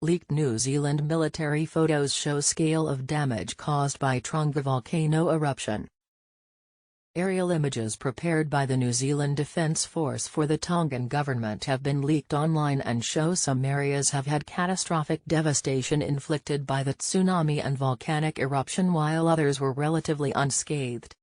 Leaked New Zealand military photos show scale of damage caused by Tonga volcano eruption. Aerial images prepared by the New Zealand Defence Force for the Tongan government have been leaked online and show some areas have had catastrophic devastation inflicted by the tsunami and volcanic eruption while others were relatively unscathed.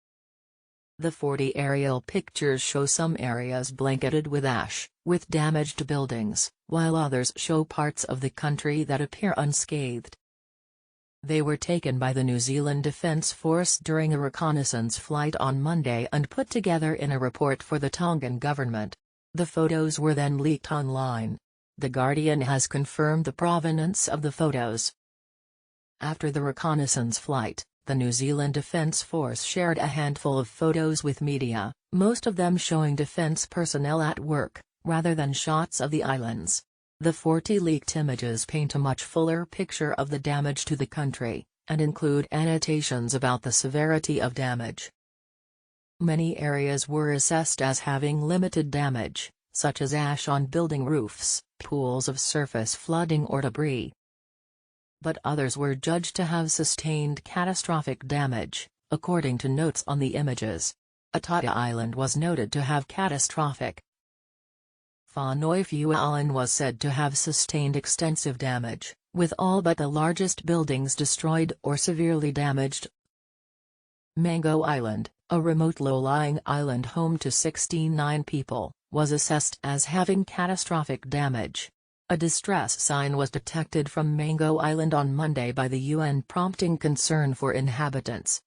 The 40 aerial pictures show some areas blanketed with ash, with damaged buildings, while others show parts of the country that appear unscathed. They were taken by the New Zealand Defence Force during a reconnaissance flight on Monday and put together in a report for the Tongan government. The photos were then leaked online. The Guardian has confirmed the provenance of the photos. After the reconnaissance flight, the New Zealand Defence Force shared a handful of photos with media, most of them showing defence personnel at work, rather than shots of the islands. The 40 leaked images paint a much fuller picture of the damage to the country, and include annotations about the severity of damage. Many areas were assessed as having limited damage, such as ash on building roofs, pools of surface flooding or debris. But others were judged to have sustained catastrophic damage, according to notes on the images. Tonga Island was noted to have catastrophic. Whānauiwhiua Island was said to have sustained extensive damage, with all but the largest buildings destroyed or severely damaged. Mango Island, a remote low-lying island home to 69 people, was assessed as having catastrophic damage. A distress sign was detected from Mango Island on Monday by the UN, prompting concern for inhabitants.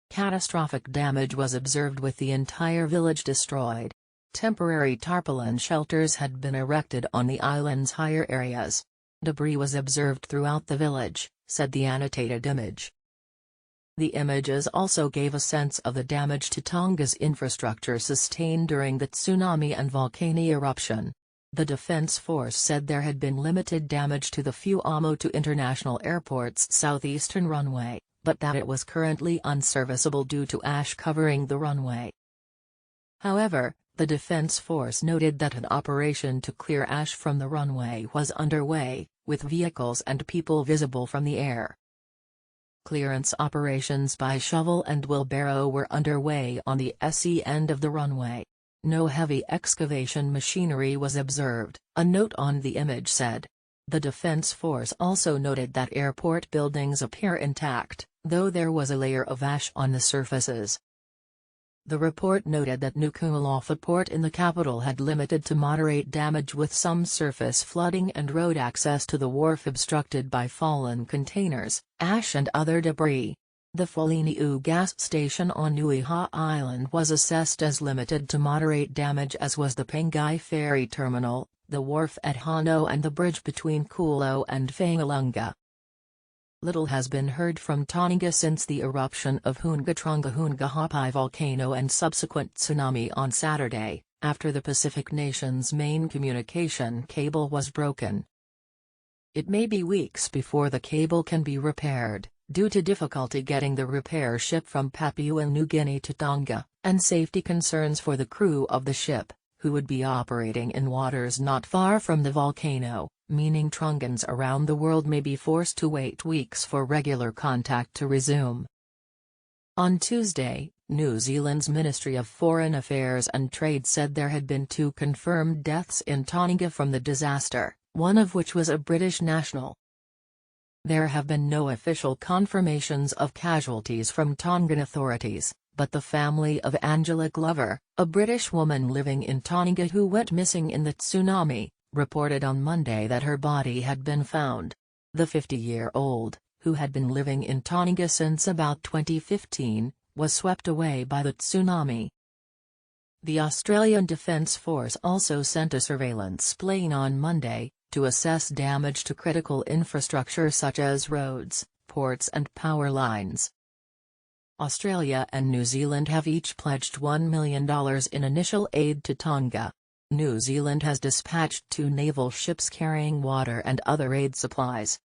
Catastrophic damage was observed with the entire village destroyed. Temporary tarpaulin shelters had been erected on the island's higher areas. Debris was observed throughout the village, said the annotated image. The images also gave a sense of the damage to Tonga's infrastructure sustained during the tsunami and volcano eruption. The Defence Force said there had been limited damage to the Fuamo International Airport's southeastern runway, but that it was currently unserviceable due to ash covering the runway. However, the Defence Force noted that an operation to clear ash from the runway was underway, with vehicles and people visible from the air. Clearance operations by shovel and wheelbarrow were underway on the SE end of the runway. No heavy excavation machinery was observed, a note on the image said. The Defence Force also noted that airport buildings appear intact, though there was a layer of ash on the surfaces. The report noted that Nuku'alofa port in the capital had limited to moderate damage with some surface flooding and road access to the wharf obstructed by fallen containers, ash and other debris. The Whaliniu gas station on Nuiha Island was assessed as limited to moderate damage, as was the Pangai ferry terminal, the wharf at Hano and the bridge between Kulo and Whangalunga. Little has been heard from Tonga since the eruption of Hunga-Tonga-Hunga-Hapai volcano and subsequent tsunami on Saturday, after the Pacific nation's main communication cable was broken. It may be weeks before the cable can be repaired, due to difficulty getting the repair ship from Papua New Guinea to Tonga, and safety concerns for the crew of the ship, who would be operating in waters not far from the volcano, meaning Tongans around the world may be forced to wait weeks for regular contact to resume. On Tuesday, New Zealand's Ministry of Foreign Affairs and Trade said there had been 2 confirmed deaths in Tonga from the disaster, one of which was a British national. There have been no official confirmations of casualties from Tongan authorities, but the family of Angela Glover, a British woman living in Tonga who went missing in the tsunami, reported on Monday that her body had been found. The 50-year-old, who had been living in Tonga since about 2015, was swept away by the tsunami. The Australian Defence Force also sent a surveillance plane on Monday, to assess damage to critical infrastructure such as roads, ports and power lines. Australia and New Zealand have each pledged $1 million in initial aid to Tonga. New Zealand has dispatched 2 naval ships carrying water and other aid supplies.